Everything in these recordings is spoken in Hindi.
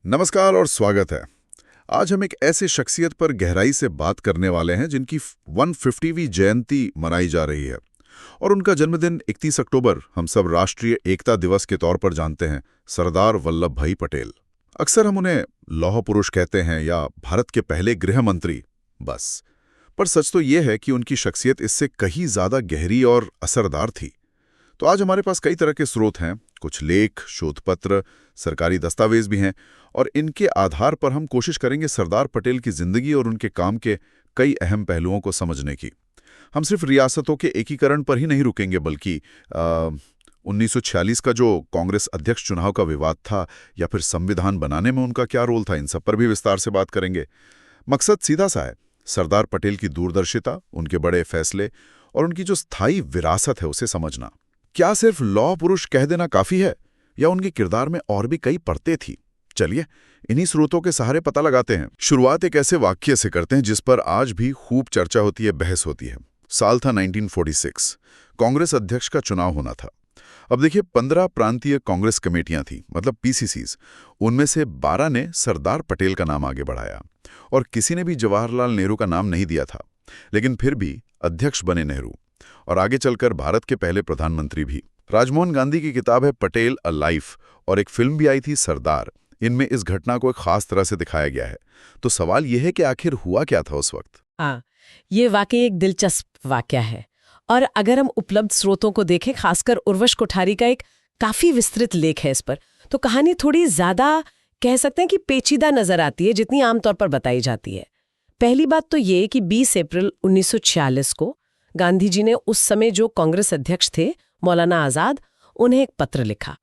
नमस्कार और स्वागत है। आज हम एक ऐसे शख्सियत पर गहराई से बात करने वाले हैं जिनकी 150वीं जयंती मनाई जा रही है और उनका जन्मदिन 31 अक्टूबर हम सब राष्ट्रीय एकता दिवस के तौर पर जानते हैं, सरदार वल्लभ भाई पटेल। अक्सर हम उन्हें लौह पुरुष कहते हैं या भारत के पहले गृह मंत्री, बस। पर सच तो ये है कि उनकी शख्सियत इससे कहीं ज्यादा गहरी और असरदार थी। तो आज हमारे पास कई तरह के स्रोत हैं, कुछ लेख, शोधपत्र, सरकारी दस्तावेज भी हैं और इनके आधार पर हम कोशिश करेंगे सरदार पटेल की जिंदगी और उनके काम के कई अहम पहलुओं को समझने की। हम सिर्फ रियासतों के एकीकरण पर ही नहीं रुकेंगे बल्कि 1946 का जो कांग्रेस अध्यक्ष चुनाव का विवाद था या फिर संविधान बनाने में उनका क्या रोल था, इन सब पर भी विस्तार से बात करेंगे। मकसद सीधा सा है, सरदार पटेल की दूरदर्शिता, उनके बड़े फैसले और उनकी जो स्थायी विरासत है उसे समझना। क्या सिर्फ लौह पुरुष कह देना काफी है या उनके किरदार में और भी कई परतें थी? चलिए इन्हीं स्रोतों के सहारे पता लगाते हैं। शुरुआत एक ऐसे वाक्य से करते हैं जिस पर आज भी खूब चर्चा होती है, बहस होती है। साल था 1946, कांग्रेस अध्यक्ष का चुनाव होना था। अब देखिए, 15 प्रांतीय कांग्रेस कमेटियां थी, मतलब पीसीसीज। उनमें से 12 ने सरदार पटेल का नाम आगे बढ़ाया और किसी ने भी जवाहरलाल नेहरू का नाम नहीं दिया था। लेकिन फिर भी अध्यक्ष बने नेहरू और आगे चलकर भारत के पहले प्रधानमंत्री भी। राजमोहन गांधी की किताब है पटेल अ लाइफ और एक फिल्म भी आई थी सरदार। इनमें इस घटना को एक खास तरह से दिखाया गया है। तो सवाल यह है कि आखिर हुआ क्या था उस वक्त? हाँ, ये वाकई एक दिलचस्प वाकया है। और अगर हम उपलब्ध स्रोतों को देखें, खासकर उर्वश कोठारी का एक काफी विस्तृत लेख है इस पर, तो कहानी थोड़ी ज्यादा कह सकते हैं कि पेचीदा नजर आती है जितनी आमतौर पर बताई जाती है। पहली बात तो ये कि 20 अप्रैल 1946 को गांधी जी ने उस समय जो कांग्रेस अध्यक्ष थे, मौलाना आजाद, उन्हें एक पत्र लिखा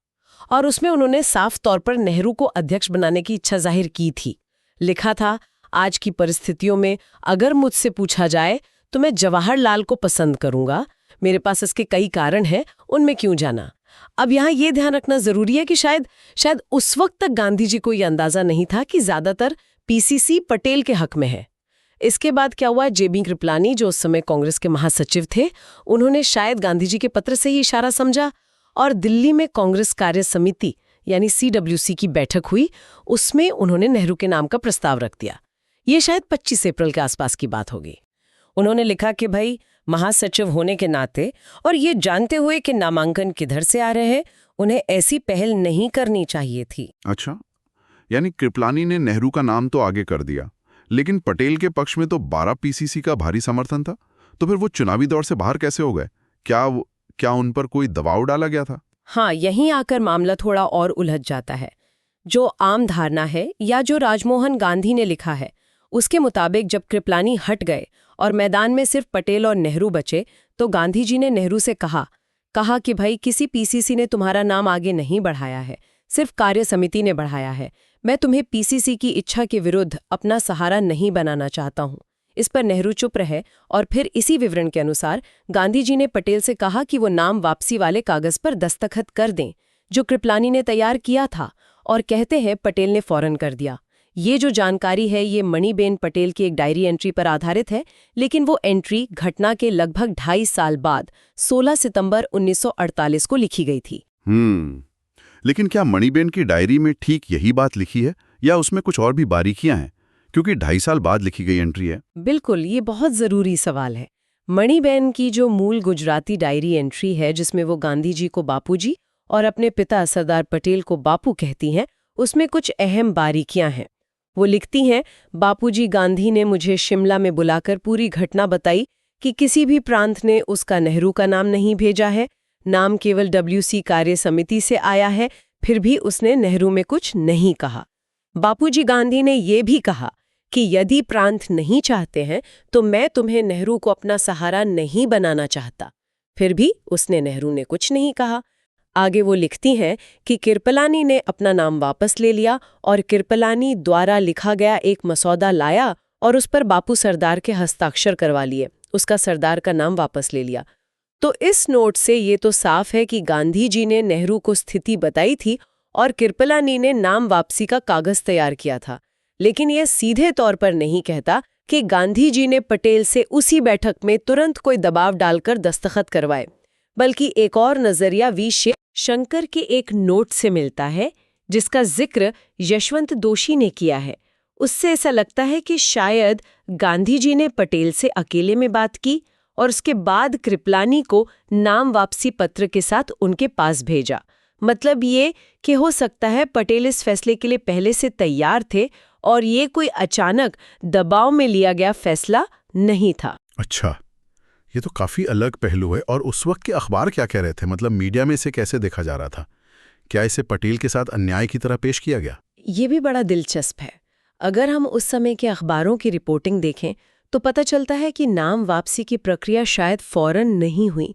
और उसमें उन्होंने साफ तौर पर नेहरू को अध्यक्ष बनाने की इच्छा जाहिर की थी। लिखा था, आज की परिस्थितियों में अगर मुझसे पूछा जाए तो मैं जवाहरलाल को पसंद करूंगा। मेरे पास इसके कई कारण हैं, उनमें क्यों जाना। अब यहाँ ये ध्यान रखना जरूरी है कि शायद उस वक्त तक गांधी जी को यह अंदाजा नहीं था कि ज्यादातर पीसीसी पटेल के हक में है। इसके बाद क्या हुआ, जेबी कृपलानी, जो उस समय कांग्रेस के महासचिव थे, उन्होंने शायद गांधी जी के पत्र से ही इशारा समझा और दिल्ली में कांग्रेस कार्य समिति यानी CWC की बैठक हुई। उसमें उन्होंने नेहरू के नाम का प्रस्ताव रख दिया। ये शायद 25 अप्रैल के आसपास की बात होगी। उन्होंने लिखा कि भाई, महासचिव होने के नाते और ये जानते हुए कि नामांकन किधर से आ रहे हैं, उन्हें ऐसी पहल नहीं करनी चाहिए थी। अच्छा, यानी कृपलानी ने नेहरू का नाम तो आगे कर दिया, लेकिन पटेल के पक्ष में तो 12 पीसीसी का भारी समर्थन था। तो फिर वो चुनावी दौर से बाहर कैसे हो गए? क्या उन पर कोई दबाव डाला गया था? हाँ, यहीं आकर मामला थोड़ा और उलझ जाता है। जो आम धारणा है या जो राजमोहन गांधी ने लिखा है, उसके मुताबिक जब कृपलानी हट गए और मैदान में सिर्फ पटेल और नेहरू बचे, तो गांधी जी ने नेहरू से कहा कि भाई, किसी पीसीसी ने तुम्हारा नाम आगे नहीं बढ़ाया है, सिर्फ कार्य समिति ने बढ़ाया है। मैं तुम्हें पीसीसी की इच्छा के विरुद्ध अपना सहारा नहीं बनाना चाहता हूँ। इस पर नेहरू चुप रहे और फिर इसी विवरण के अनुसार गांधी जी ने पटेल से कहा कि वो नाम वापसी वाले कागज पर दस्तखत कर दें जो कृपलानी ने तैयार किया था, और कहते हैं पटेल ने फौरन कर दिया। ये जो जानकारी है ये मणिबेन पटेल की एक डायरी एंट्री पर आधारित है, लेकिन वो एंट्री घटना के लगभग 2.5 साल बाद 16 सितंबर 1948 को लिखी गई थी। लेकिन क्या मणिबेन की डायरी में ठीक यही बात लिखी है या उसमें कुछ और भी बारीकियां हैं, क्योंकि 2.5 साल बाद लिखी गई एंट्री है? बिल्कुल, ये बहुत जरूरी सवाल है। मणिबेन की जो मूल गुजराती डायरी एंट्री है, जिसमें वो गांधी जी को बापूजी और अपने पिता सरदार पटेल को बापू कहती हैं, उसमें कुछ अहम बारीकियां हैं। वो लिखती हैं, बापूजी गांधी ने मुझे शिमला में बुलाकर पूरी घटना बताई कि किसी भी प्रांत ने उसका नेहरू का नाम नहीं भेजा है, नाम केवल WC कार्य समिति से आया है, फिर भी उसने नेहरू में कुछ नहीं कहा। बापूजी गांधी ने ये भी कहा कि यदि प्रांत नहीं चाहते हैं तो मैं तुम्हें नेहरू को अपना सहारा नहीं बनाना चाहता, फिर भी उसने नेहरू ने कुछ नहीं कहा। आगे वो लिखती हैं कि कृपलानी ने अपना नाम वापस ले लिया और कृपलानी द्वारा लिखा गया एक मसौदा लाया और उस पर बापू सरदार के हस्ताक्षर करवा लिए, उसका सरदार का नाम वापस ले लिया। तो इस नोट से ये तो साफ है कि गांधी जी ने नेहरू को स्थिति बताई थी और कृपलानी ने नाम वापसी का कागज तैयार किया था। लेकिन यह सीधे तौर पर नहीं कहता कि गांधी जी ने पटेल से उसी बैठक में तुरंत कोई दबाव डालकर दस्तखत करवाए, बल्कि एक और नजरिया वी शंकर के एक नोट से मिलता है, जिसका जिक्र यशवंत दोषी ने किया है, उससे ऐसा लगता है कि शायद गांधी जी ने पटेल से अकेले में बात की और उसके बाद कृपलानी को नाम वापसी पत्र के साथ उनके पास भेजा। मतलब ये कि हो सकता है पटेल इस फैसले के लिए पहले से तैयार थे और ये कोई अचानक दबाव में लिया गया फैसला नहीं था। अच्छा, ये तो काफी अलग पहलू है। और उस वक्त के अखबार क्या कह रहे थे? मतलब मीडिया में इसे कैसे देखा जा रहा था? क्या इसे पटेल के साथ अन्याय की तरह पेश किया गया? ये भी बड़ा दिलचस्प है। अगर हम उस समय के अखबारों की रिपोर्टिंग देखें तो पता चलता है कि नाम वापसी की प्रक्रिया शायद फौरन नहीं हुई।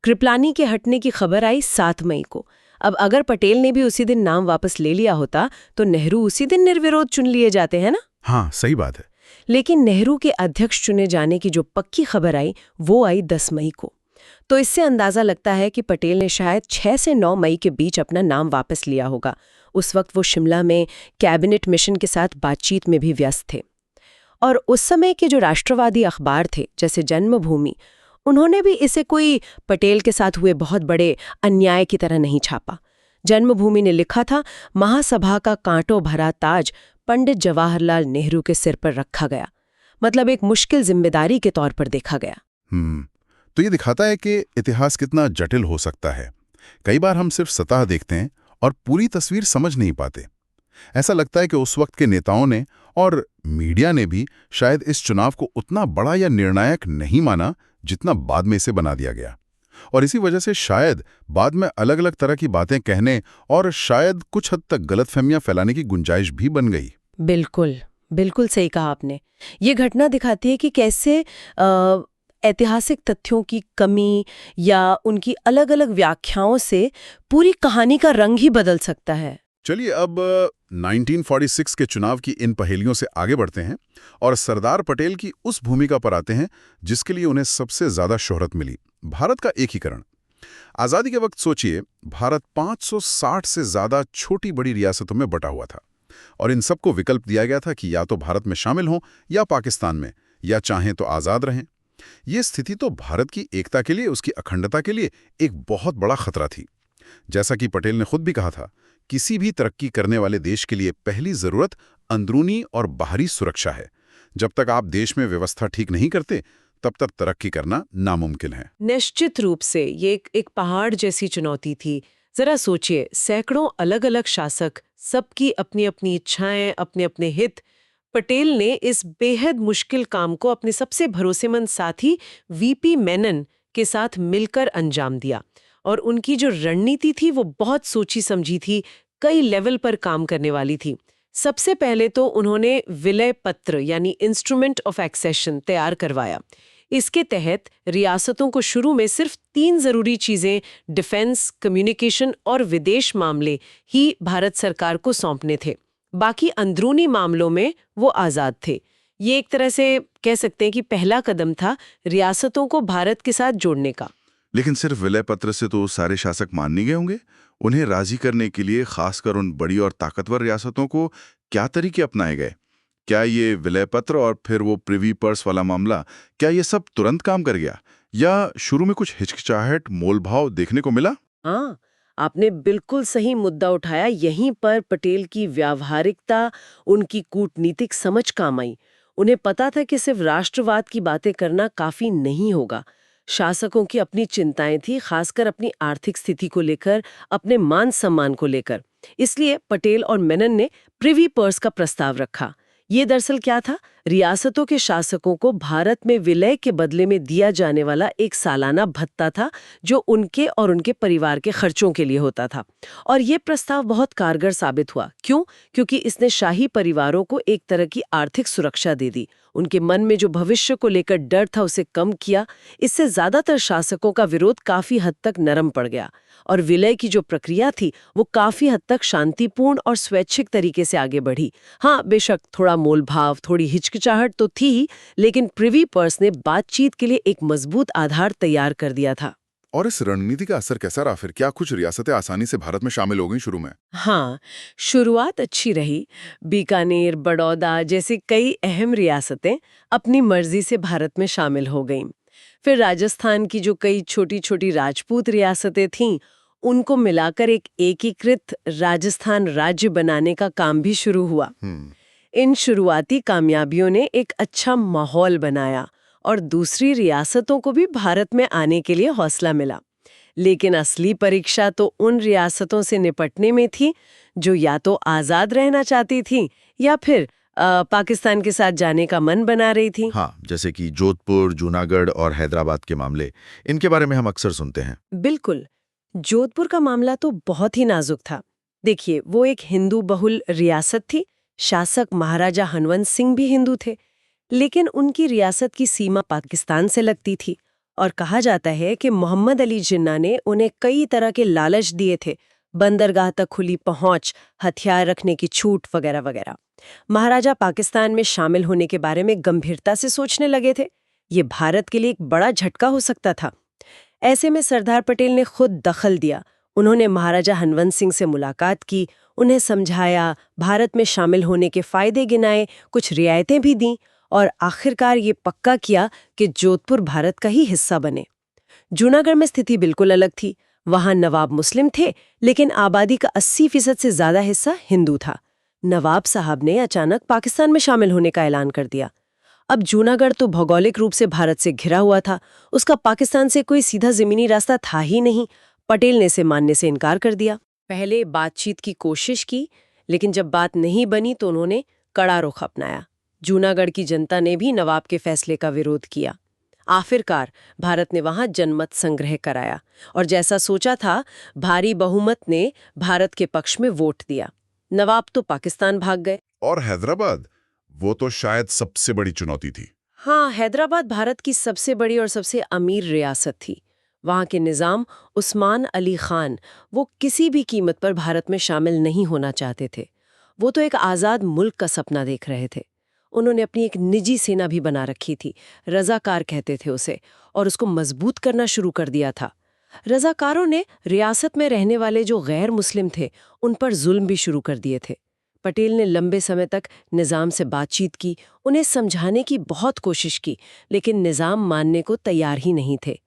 कृपलानी के हटने की खबर आई 7 मई को। अब अगर पटेल ने भी उसी दिन नाम वापस ले लिया होता तो नेहरू उसी दिन निर्विरोध चुन लिए जाते हैं ना। हाँ, सही बात है। लेकिन नेहरू के अध्यक्ष चुने जाने की जो पक्की खबर आई वो आई 10 मई को। तो इससे अंदाजा लगता है कि पटेल ने शायद 6 से 9 मई के बीच अपना नाम वापस लिया होगा। उस वक्त वो शिमला में कैबिनेट मिशन के साथ बातचीत में भी व्यस्त थे। और उस समय के जो राष्ट्रवादी अखबार थे जैसे जन्मभूमि, उन्होंने भी इसे कोई पटेल के साथ हुए बहुत बड़े अन्याय की तरह नहीं छापा। जन्मभूमि ने लिखा था, महासभा का कांटों भरा ताज पंडित जवाहरलाल नेहरू के सिर पर रखा गया। मतलब एक मुश्किल जिम्मेदारी के तौर पर देखा गया। तो ये दिखाता है कि इतिहास कितना जटिल हो सकता है। कई बार हम सिर्फ सतह देखते हैं और पूरी तस्वीर समझ नहीं पाते। ऐसा लगता है कि उस वक्त के नेताओं ने और मीडिया ने भी शायद इस चुनाव को उतना बड़ा या निर्णायक नहीं माना जितना बाद में इसे बना दिया गया। और इसी वजह से शायद बाद में अलग अलग तरह की बातें कहने और शायद कुछ हद तक गलतफहमियां फैलाने की गुंजाइश भी बन गई। बिल्कुल, बिल्कुल सही कहा आपने। ये घटना दिखाती है कि कैसे ऐतिहासिक तथ्यों की कमी या उनकी अलग अलग व्याख्याओं से पूरी कहानी का रंग ही बदल सकता है। चलिए अब 1946 के चुनाव की इन पहेलियों से आगे बढ़ते हैं और सरदार पटेल की उस भूमिका पर आते हैं जिसके लिए उन्हें सबसे ज्यादा शोहरत मिली, भारत का एकीकरण। आजादी के वक्त सोचिए, भारत 560 से ज्यादा छोटी बड़ी रियासतों में बटा हुआ था और इन सबको विकल्प दिया गया था कि या तो भारत में शामिल हों या पाकिस्तान में, या चाहें तो आजाद रहें। ये स्थिति तो भारत की एकता के लिए, उसकी अखंडता के लिए एक बहुत बड़ा खतरा थी। जैसा कि पटेल ने खुद भी कहा था, किसी भी तरक्की करने वाले देश के लिए पहली जरूरत अंदरूनी और बाहरी सुरक्षा है। जब तक आप देश में व्यवस्था ठीक नहीं करते तब तक तरक्की करना नामुमकिन है। निश्चित रूप से ये एक पहाड़ जैसी चुनौती थी। जरा सोचिए, सैकड़ों अलग अलग शासक, सबकी अपनी अपनी इच्छाएं, अपने अपने हित। पटेल ने इस बेहद मुश्किल काम को अपने सबसे भरोसेमंद साथी वीपी मेनन के साथ मिलकर अंजाम दिया। और उनकी जो रणनीति थी वो बहुत सोची समझी थी, कई लेवल पर काम करने वाली थी। सबसे पहले तो उन्होंने विलय पत्र यानी इंस्ट्रूमेंट ऑफ एक्सेशन तैयार करवाया। इसके तहत रियासतों को शुरू में सिर्फ 3 जरूरी चीजें, डिफेंस, कम्युनिकेशन और विदेश मामले ही भारत सरकार को सौंपने थे। बाकी अंदरूनी मामलों में वो आजाद थे। ये एक तरह से कह सकते हैं कि पहला कदम था रियासतों को भारत के साथ जोड़ने का। लेकिन सिर्फ विलय पत्र से तो सारे शासक मान नहीं गए होंगे। उन्हें राजी करने के लिए खासकर उन बड़ी और ताकतवर रियासतों को क्या तरीके अपनाए गए? क्या ये विलय पत्र और फिर वो प्रिवी पर्स वाला मामला, क्या ये सब तुरंत काम कर गया या शुरू में कुछ हिचकिचाहट, मोलभाव देखने को मिला? हाँ, आपने बिल्कुल सही मुद्दा उठाया। यहीं पर पटेल की व्यावहारिकता, उनकी कूटनीतिक समझ काम आई। उन्हें पता था कि सिर्फ राष्ट्रवाद की बातें करना काफी नहीं होगा। शासकों की अपनी चिंताएं थी, खासकर अपनी आर्थिक स्थिति को लेकर, अपने मान सम्मान को लेकर। इसलिए पटेल और मेनन ने प्रिवी पर्स का प्रस्ताव रखा। ये दरअसल क्या था? रियासतों के शासकों को भारत में विलय के बदले में दिया जाने वाला एक सालाना भत्ता था, जो उनके और उनके परिवार के खर्चों के लिए होता था। और ये प्रस्ताव बहुत कारगर साबित हुआ। क्यों? क्योंकि इसने शाही परिवारों को एक तरह की आर्थिक सुरक्षा दे दी। उनके मन में जो भविष्य को लेकर डर था उसे कम किया। इससे ज्यादातर शासकों का विरोध काफी हद तक नरम पड़ गया और विलय की जो प्रक्रिया थी वो काफी हद तक शांतिपूर्ण और स्वैच्छिक तरीके से आगे बढ़ी। हाँ, बेशक थोड़ा मोलभाव, थोड़ी हिचकिचाहट तो थी ही, लेकिन प्रिवी पर्स ने बातचीत के लिए एक मजबूत आधार तैयार कर दिया था। और इस रणनीति का असर कैसा रहा फिर? क्या कुछ रियासतें आसानी से भारत में शामिल हो गईं शुरू में? हाँ, शुरुआत अच्छी रही। बीकानेर, बड़ौदा जैसी कई अहम रियासतें अपनी मर्जी से भारत में शामिल हो गईं। फिर राजस्थान की जो कई छोटी छोटी राजपूत रियासतें थीं, उनको मिलाकर एक एकीकृत राजस्थान राज्य बनाने का काम भी शुरू हुआ। इन शुरुआती कामयाबियों ने एक अच्छा माहौल बनाया और दूसरी रियासतों को भी भारत में आने के लिए हौसला मिला। लेकिन असली परीक्षा तो उन रियासतों से निपटने में थी जो या तो आज़ाद रहना चाहती थी या फिर पाकिस्तान के साथ जाने का मन बना रही थी। हाँ, जैसे कि जोधपुर, जूनागढ़ और हैदराबाद के मामले, इनके बारे में हम अक्सर सुनते हैं। बिल्कुल। जोधपुर का मामला तो बहुत ही नाजुक था। देखिए, वो एक हिंदू बहुल रियासत थी। शासक महाराजा हनवंत सिंह भी हिंदू थे, लेकिन उनकी रियासत की सीमा पाकिस्तान से लगती थी और कहा जाता है कि मोहम्मद अली जिन्ना ने उन्हें कई तरह के लालच दिए थे, बंदरगाह तक खुली पहुंच, हथियार रखने की छूट वगैरह वगैरह। महाराजा पाकिस्तान में शामिल होने के बारे में गंभीरता से सोचने लगे थे। ये भारत के लिए एक बड़ा झटका हो सकता था। ऐसे में सरदार पटेल ने खुद दखल दिया। उन्होंने महाराजा हनवंत सिंह से मुलाकात की, उन्हें समझाया, भारत में शामिल होने के फायदे गिनाए, कुछ रियायतें भी दीं और आखिरकार ये पक्का किया कि जोधपुर भारत का ही हिस्सा बने। जूनागढ़ में स्थिति बिल्कुल अलग थी। वहां नवाब मुस्लिम थे, लेकिन आबादी का 80% से ज्यादा हिस्सा हिंदू था। नवाब साहब ने अचानक पाकिस्तान में शामिल होने का ऐलान कर दिया। अब जूनागढ़ तो भौगोलिक रूप से भारत से घिरा हुआ था, उसका पाकिस्तान से कोई सीधा जमीनी रास्ता था ही नहीं। पटेल ने इसे मानने से इनकार कर दिया। पहले बातचीत की कोशिश की, लेकिन जब बात नहीं बनी तो उन्होंने कड़ा रुख अपनाया। जूनागढ़ की जनता ने भी नवाब के फैसले का विरोध किया। आखिरकार भारत ने वहां जनमत संग्रह कराया और जैसा सोचा था, भारी बहुमत ने भारत के पक्ष में वोट दिया। नवाब तो पाकिस्तान भाग गए। और हैदराबाद, वो तो शायद सबसे बड़ी चुनौती थी। हाँ, हैदराबाद भारत की सबसे बड़ी और सबसे अमीर रियासत थी। वहाँ के निज़ाम उस्मान अली खान, वो किसी भी कीमत पर भारत में शामिल नहीं होना चाहते थे। वो तो एक आज़ाद मुल्क का सपना देख रहे थे। उन्होंने अपनी एक निजी सेना भी बना रखी थी, रज़ाकार कहते थे उसे, और उसको मजबूत करना शुरू कर दिया था। रज़ाकारों ने रियासत में रहने वाले जो गैर मुस्लिम थे, उन पर जुल्म भी शुरू कर दिए थे। पटेल ने लंबे समय तक निज़ाम से बातचीत की, उन्हें समझाने की बहुत कोशिश की, लेकिन निज़ाम मानने को तैयार ही नहीं थे।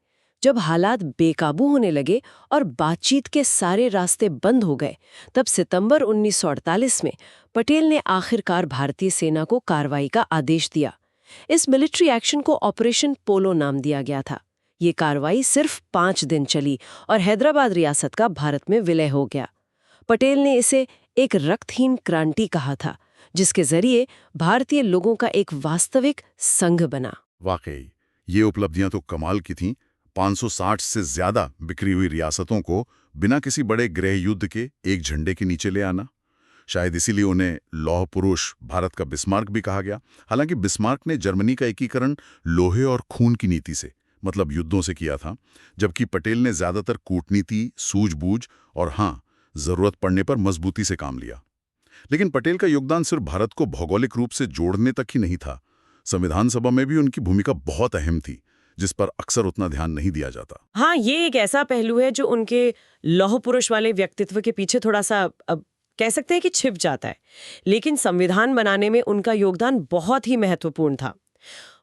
जब हालात बेकाबू होने लगे और बातचीत के सारे रास्ते बंद हो गए, तब सितंबर 1948 में पटेल ने आखिरकार भारतीय सेना को कार्रवाई का आदेश दिया। इस मिलिट्री एक्शन को ऑपरेशन पोलो नाम दिया गया था। ये कार्रवाई सिर्फ 5 दिन चली और हैदराबाद रियासत का भारत में विलय हो गया। पटेल ने इसे एक रक्तहीन क्रांति कहा था, जिसके जरिए भारतीय लोगों का एक वास्तविक संघ बना। वाकई ये उपलब्धियां तो कमाल की थीं। 560 से ज्यादा बिखरी हुई रियासतों को बिना किसी बड़े गृह युद्ध के एक झंडे के नीचे ले आना। शायद इसीलिए उन्हें लौह पुरुष, भारत का बिस्मार्क भी कहा गया। हालांकि बिस्मार्क ने जर्मनी का एकीकरण लोहे और खून की नीति से, मतलब युद्धों से किया था, जबकि पटेल ने ज्यादातर कूटनीति, सूझबूझ और हाँ, जरूरत पड़ने पर मजबूती से काम लिया। लेकिन पटेल का योगदान सिर्फ भारत को भौगोलिक रूप से जोड़ने तक ही नहीं था। संविधान सभा में भी उनकी भूमिका बहुत अहम थी, जिस पर अक्सर उतना ध्यान नहीं दिया जाता। हाँ, ये एक ऐसा पहलू है जो उनके लौह पुरुष वाले व्यक्तित्व के पीछे थोड़ा सा कह सकते हैं कि छिप जाता है, लेकिन संविधान बनाने में उनका योगदान बहुत ही महत्वपूर्ण था।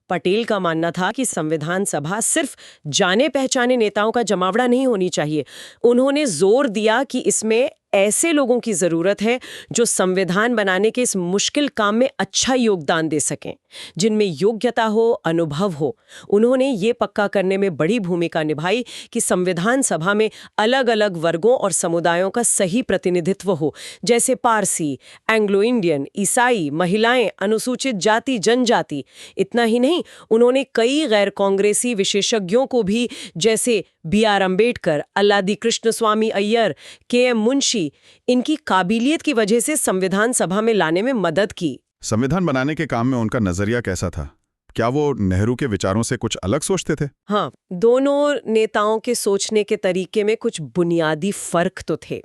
पटेल का मानना था कि संविधान सभा सिर्फ जाने पहचाने नेताओं का जमावड़ा नहीं होनी चाहिए। उन्होंने जोर दिया कि इसमें ऐसे लोगों की जरूरत है जो संविधान बनाने के इस मुश्किल काम में अच्छा योगदान दे सकें, जिनमें योग्यता हो, अनुभव हो। उन्होंने ये पक्का करने में बड़ी भूमिका निभाई कि संविधान सभा में अलग अलग वर्गों और समुदायों का सही प्रतिनिधित्व हो, जैसे पारसी, एंग्लो इंडियन, ईसाई, महिलाएं, अनुसूचित जाति, जनजाति। इतना ही नहीं, उन्होंने कई गैर कांग्रेसी विशेषज्ञों को भी, जैसे B.R. अम्बेडकर, अल्लादी कृष्ण स्वामी अय्यर, K.M. मुंशी, इनकी काबिलियत की वजह से संविधान सभा में लाने में मदद की। संविधान बनाने के काम में उनका नजरिया कैसा था? क्या वो नेहरू के विचारों से कुछ अलग सोचते थे? हाँ, दोनों नेताओं के सोचने के तरीके में कुछ बुनियादी फर्क तो थे।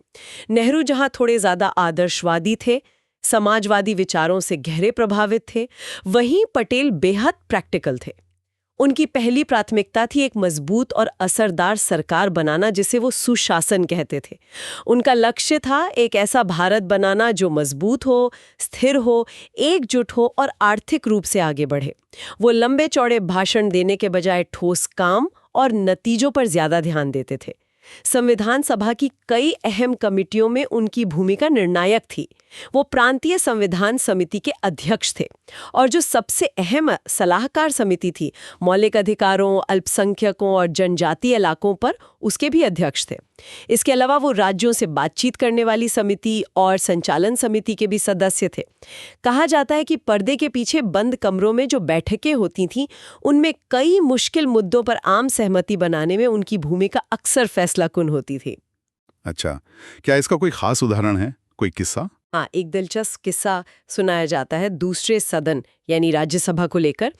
नेहरू जहां थोड़े ज्यादा आदर्शवादी थे, समाजवादी विचारों से गहरे प्रभावित थे, वहीं पटेल बेहद प्रैक्टिकल थे। उनकी पहली प्राथमिकता थी एक मजबूत और असरदार सरकार बनाना, जिसे वो सुशासन कहते थे। उनका लक्ष्य था एक ऐसा भारत बनाना जो मजबूत हो, स्थिर हो, एकजुट हो और आर्थिक रूप से आगे बढ़े। वो लंबे चौड़े भाषण देने के बजाय ठोस काम और नतीजों पर ज्यादा ध्यान देते थे। संविधान सभा की कई अहम कमिटियों में उनकी भूमिका निर्णायक थी। वो प्रांतीय संविधान समिति के अध्यक्ष थे और जो सबसे अहम सलाहकार समिति थी, मौलिक अधिकारों, अल्पसंख्यकों और जनजातीय इलाकों पर, उसके भी अध्यक्ष थे। इसके अलावा वो राज्यों से बातचीत करने वाली समिति और संचालन समिति के भी सदस्य थे। कहा जाता है कि पर्दे के पीछे बंद कमरों में जो बैठकें होती थीं, उनमें कई मुश्किल मुद्दों पर आम सहमति बनाने में उनकी भूमिका अक्सर फैसलाकुन होती थी। अच्छा, क्या इसका कोई खास उदाहरण है, कोई किस्सा? हाँ, एक दिलचस्प किस्सा सुनाया जाता है दूसरे सदन यानी राज्यसभा को लेकर।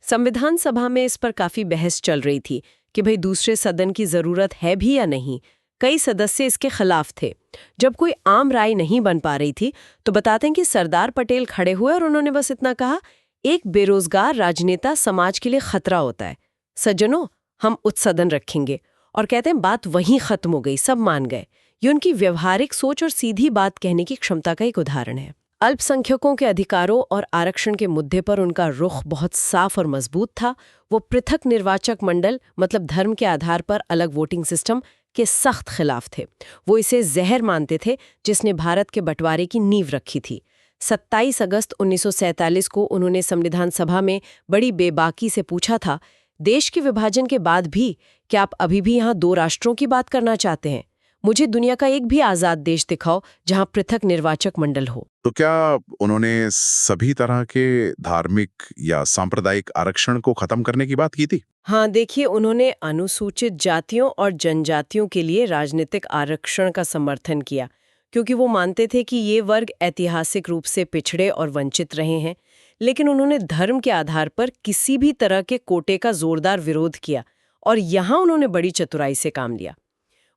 संविधान सभा में इस पर काफी बहस चल रही थी कि भाई दूसरे सदन की जरूरत है भी या नहीं। कई सदस्य इसके खिलाफ थे। जब कोई आम राय नहीं बन पा रही थी तो बताते हैं कि सरदार पटेल खड़े हुए और उन्होंने बस इतना कहा, एक बेरोजगार राजनेता समाज के लिए खतरा होता है, सज्जनों हम उच्च सदन रखेंगे। और कहते हैं बात वहीं खत्म हो गई, सब मान गए। ये उनकी व्यवहारिक सोच और सीधी बात कहने की क्षमता का एक उदाहरण है। अल्पसंख्यकों के अधिकारों और आरक्षण के मुद्दे पर उनका रुख बहुत साफ और मजबूत था। वो पृथक निर्वाचक मंडल मतलब धर्म के आधार पर अलग वोटिंग सिस्टम के सख्त खिलाफ थे। वो इसे जहर मानते थे जिसने भारत के बंटवारे की नींव रखी थी। 27 अगस्त 1947 को उन्होंने संविधान सभा में बड़ी बेबाकी से पूछा था, देश के विभाजन के बाद भी क्या आप अभी भी यहाँ 2 राष्ट्रों की बात करना चाहते हैं? मुझे दुनिया का एक भी आजाद देश दिखाओ जहां पृथक निर्वाचक मंडल हो। तो क्या उन्होंने सभी तरह के धार्मिक या सांप्रदायिक आरक्षण को खत्म करने की बात की थी? हाँ, देखिए, उन्होंने अनुसूचित जातियों और जनजातियों के लिए राजनीतिक आरक्षण का समर्थन किया, क्योंकि वो मानते थे कि ये वर्ग ऐतिहासिक रूप से पिछड़े और वंचित रहे हैं। लेकिन उन्होंने धर्म के आधार पर किसी भी तरह के कोटे का जोरदार विरोध किया और यहाँ उन्होंने बड़ी चतुराई से काम लिया।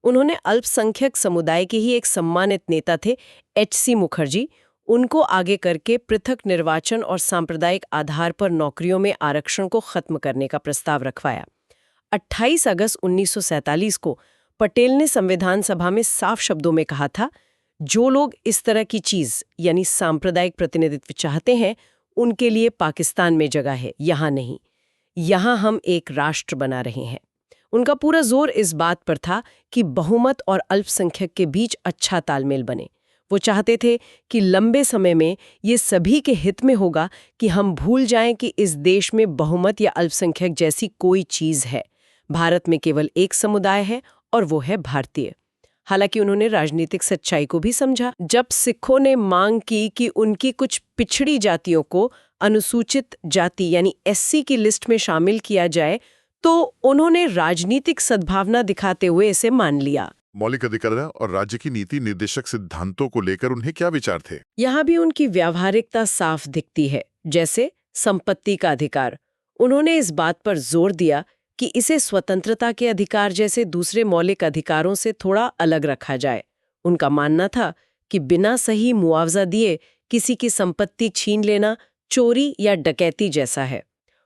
उन्होंने अल्पसंख्यक समुदाय के ही एक सम्मानित नेता थे H.C. मुखर्जी, उनको आगे करके पृथक निर्वाचन और सांप्रदायिक आधार पर नौकरियों में आरक्षण को खत्म करने का प्रस्ताव रखवाया। 28 अगस्त 1947 को पटेल ने संविधान सभा में साफ शब्दों में कहा था, जो लोग इस तरह की चीज यानी सांप्रदायिक प्रतिनिधित्व चाहते हैं उनके लिए पाकिस्तान में जगह है, यहाँ नहीं। यहाँ हम एक राष्ट्र बना रहे हैं। उनका पूरा जोर इस बात पर था कि बहुमत और अल्पसंख्यक के बीच अच्छा तालमेल बने। वो चाहते थे कि लंबे समय में ये सभी के हित में होगा कि हम भूल जाएं कि इस देश में बहुमत या अल्पसंख्यक जैसी कोई चीज है। भारत में केवल एक समुदाय है और वो है भारतीय। हालांकि उन्होंने राजनीतिक सच्चाई को भी समझा। जब सिखों ने मांग की कि उनकी कुछ पिछड़ी जातियों को अनुसूचित जाति यानी SC की लिस्ट में शामिल किया जाए, तो उन्होंने राजनीतिक सद्भावना दिखाते हुए इसे मान लिया। मौलिक अधिकार और राज्य की नीति निर्देशक सिद्धांतों को लेकर उन्हें क्या विचार थे? यहाँ भी उनकी व्यावहारिकता साफ दिखती है। जैसे संपत्ति का अधिकार, उन्होंने इस बात पर जोर दिया कि इसे स्वतंत्रता के अधिकार जैसे दूसरे मौलिक अधिकारों से थोड़ा अलग रखा जाए। उनका मानना था कि बिना सही मुआवजा दिए किसी की संपत्ति छीन लेना चोरी या डकैती जैसा है।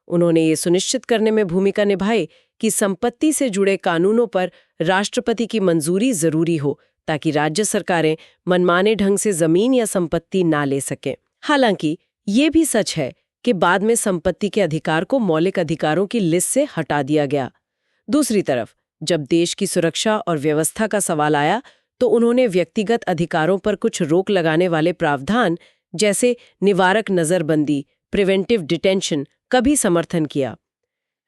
उन्होंने ये सुनिश्चित करने में भूमिका निभाई कि संपत्ति से जुड़े कानूनों पर राष्ट्रपति की मंजूरी जरूरी हो, ताकि राज्य सरकारें मनमाने ढंग से जमीन या संपत्ति ना ले सकें। हालांकि ये भी सच है कि बाद में संपत्ति के अधिकार को मौलिक अधिकारों की लिस्ट से हटा दिया गया। दूसरी तरफ जब देश की सुरक्षा और व्यवस्था का सवाल आया तो उन्होंने व्यक्तिगत अधिकारों पर कुछ रोक लगाने वाले प्रावधान जैसे निवारक नजरबंदी, प्रिवेंटिव डिटेंशन का भी समर्थन किया।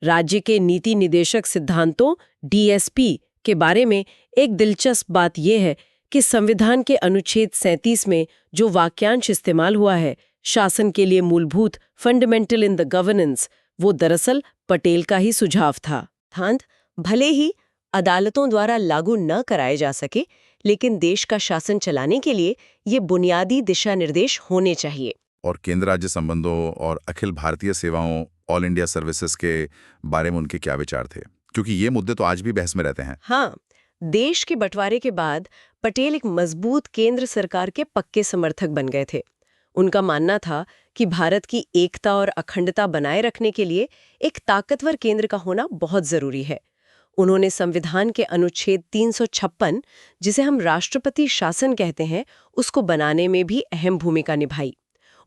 राज्य के नीति निदेशक सिद्धांतों DSP के बारे में एक दिलचस्प बात यह है कि संविधान के अनुच्छेद 37 में जो वाक्यांश इस्तेमाल हुआ है, शासन के लिए मूलभूत फंडामेंटल इन द गवर्नेंस, वो दरअसल पटेल का ही सुझाव था। भले ही अदालतों द्वारा लागू न कराए जा सके, लेकिन देश का शासन चलाने के लिए ये बुनियादी दिशा निर्देश होने चाहिए। और केंद्र राज्य संबंधों और अखिल भारतीय सेवाओं ऑल इंडिया सर्विसेज के बारे में उनके क्या विचार थे? क्योंकि ये मुद्दे तो आज भी बहस में रहते हैं। हाँ, देश के बंटवारे के बाद पटेल एक मजबूत केंद्र सरकार के पक्के समर्थक बन गए थे। उनका मानना था कि भारत की एकता और अखंडता बनाए रखने के लिए एक ताकतवर केंद्र का होना बहुत जरूरी है। उन्होंने संविधान के अनुच्छेद 356, जिसे हम राष्ट्रपति शासन कहते हैं, उसको बनाने में भी अहम भूमिका निभाई।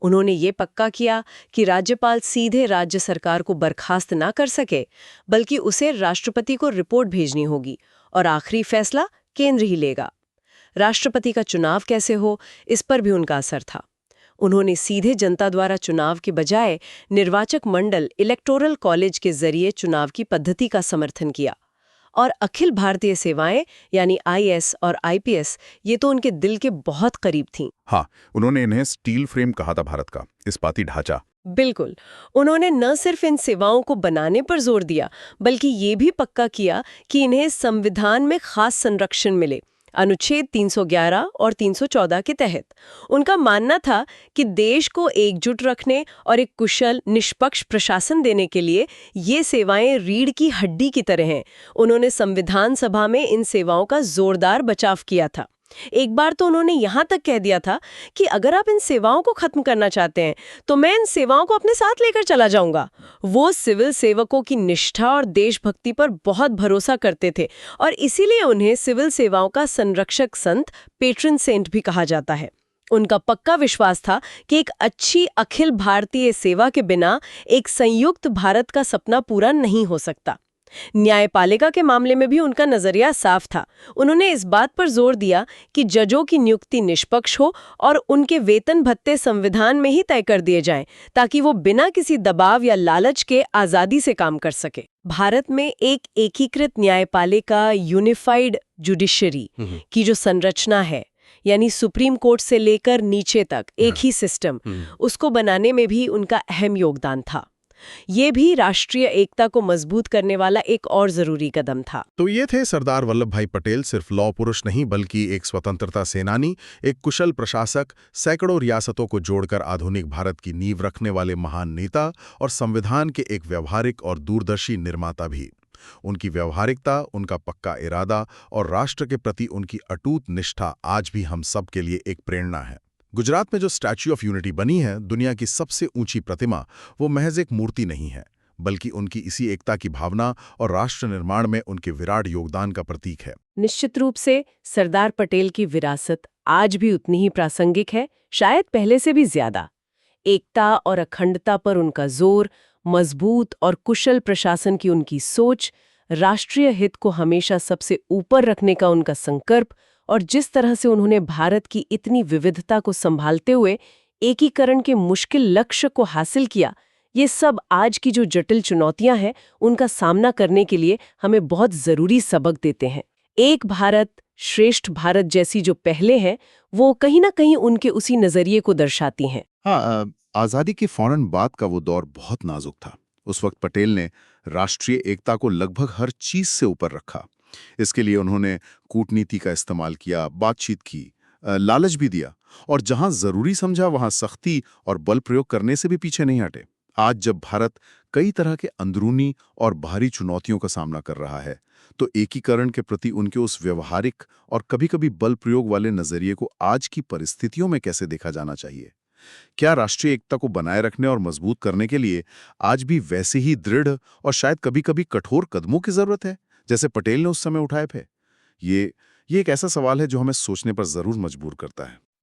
उन्होंने ये पक्का किया कि राज्यपाल सीधे राज्य सरकार को बर्खास्त ना कर सके, बल्कि उसे राष्ट्रपति को रिपोर्ट भेजनी होगी और आखिरी फैसला केंद्र ही लेगा। राष्ट्रपति का चुनाव कैसे हो, इस पर भी उनका असर था। उन्होंने सीधे जनता द्वारा चुनाव के बजाय निर्वाचक मंडल इलेक्टोरल कॉलेज के जरिए चुनाव की पद्धति का समर्थन किया। और अखिल भारतीय सेवाएं यानी आईएएस और आईपीएस ये तो उनके दिल के बहुत करीब थीं। हाँ, उन्होंने इन्हें स्टील फ्रेम कहा था, भारत का इस्पाती ढांचा। बिल्कुल। उन्होंने न सिर्फ इन सेवाओं को बनाने पर जोर दिया, बल्कि ये भी पक्का किया कि इन्हें संविधान में खास संरक्षण मिले, अनुच्छेद 311 और 314 के तहत। उनका मानना था कि देश को एकजुट रखने और एक कुशल, निष्पक्ष प्रशासन देने के लिए ये सेवाएं रीढ़ की हड्डी की तरह हैं। उन्होंने संविधान सभा में इन सेवाओं का जोरदार बचाव किया था। एक बार तो उन्होंने यहाँ तक कह दिया था कि अगर आप इन सेवाओं को खत्म करना चाहते हैं तो मैं इन सेवाओं को अपने साथ लेकर चला जाऊंगा। वो सिविल सेवकों की निष्ठा और देशभक्ति पर बहुत भरोसा करते थे और इसीलिए उन्हें सिविल सेवाओं का संरक्षक संत, पेट्रन सेंट भी कहा जाता है। उनका पक्का विश्वास था कि एक अच्छी अखिल भारतीय सेवा के बिना एक संयुक्त भारत का सपना पूरा नहीं हो सकता। न्यायपालिका के मामले में भी उनका नजरिया साफ था। उन्होंने इस बात पर जोर दिया कि जजों की नियुक्ति निष्पक्ष हो और उनके वेतन भत्ते संविधान में ही तय कर दिए जाएं, ताकि वो बिना किसी दबाव या लालच के आजादी से काम कर सके। भारत में एक एकीकृत न्यायपालिका, यूनिफाइड जुडिशरी की जो संरचना है, यानी सुप्रीम कोर्ट से लेकर नीचे तक एक ही सिस्टम, उसको बनाने में भी उनका अहम योगदान था। ये भी राष्ट्रीय एकता को मजबूत करने वाला एक और जरूरी कदम था। तो ये थे सरदार वल्लभ भाई पटेल, सिर्फ लौह पुरुष नहीं बल्कि एक स्वतंत्रता सेनानी, एक कुशल प्रशासक, सैकड़ों रियासतों को जोड़कर आधुनिक भारत की नींव रखने वाले महान नेता और संविधान के एक व्यावहारिक और दूरदर्शी निर्माता भी। उनकी व्यावहारिकता, उनका पक्का इरादा और राष्ट्र के प्रति उनकी अटूट निष्ठा आज भी हम सब के लिए एक प्रेरणा है। गुजरात में जो स्टैच्यू ऑफ यूनिटी बनी है, दुनिया की सबसे ऊंची प्रतिमा, वो महज एक मूर्ति नहीं है, बल्कि उनकी इसी एकता की भावना और राष्ट्र निर्माण में उनके विराट योगदान का प्रतीक है। निश्चित रूप से सरदार पटेल की विरासत आज भी उतनी ही प्रासंगिक है, शायद पहले से भी ज्यादा। एकता और अखंडता पर उनका जोर, मजबूत और कुशल प्रशासन की उनकी सोच, राष्ट्रीय हित को हमेशा सबसे ऊपर रखने का उनका संकल्प और जिस तरह से उन्होंने भारत की इतनी विविधता को संभालते हुए एकीकरण के मुश्किल लक्ष्य को हासिल किया, ये सब आज की जो जटिल चुनौतियां हैं उनका सामना करने के लिए हमें बहुत जरूरी सबक देते हैं। एक भारत श्रेष्ठ भारत जैसी जो पहले हैं, वो कहीं ना कहीं उनके उसी नजरिए को दर्शाती हैं। हाँ, आज़ादी के फौरन बाद का वो दौर बहुत नाजुक था। उस वक्त पटेल ने राष्ट्रीय एकता को लगभग हर चीज से ऊपर रखा। इसके लिए उन्होंने कूटनीति का इस्तेमाल किया, बातचीत की, लालच भी दिया और जहां जरूरी समझा वहां सख्ती और बल प्रयोग करने से भी पीछे नहीं हटे। आज जब भारत कई तरह के अंदरूनी और बाहरी चुनौतियों का सामना कर रहा है, तो एकीकरण के प्रति उनके उस व्यवहारिक और कभी-कभी बल प्रयोग वाले नजरिए को आज की परिस्थितियों में कैसे देखा जाना चाहिए? क्या राष्ट्रीय एकता को बनाए रखने और मजबूत करने के लिए आज भी वैसे ही दृढ़ और शायद कभी-कभी कठोर कदमों की जरूरत है, जैसे पटेल ने उस समय उठाए थे? ये एक ऐसा सवाल है जो हमें सोचने पर जरूर मजबूर करता है।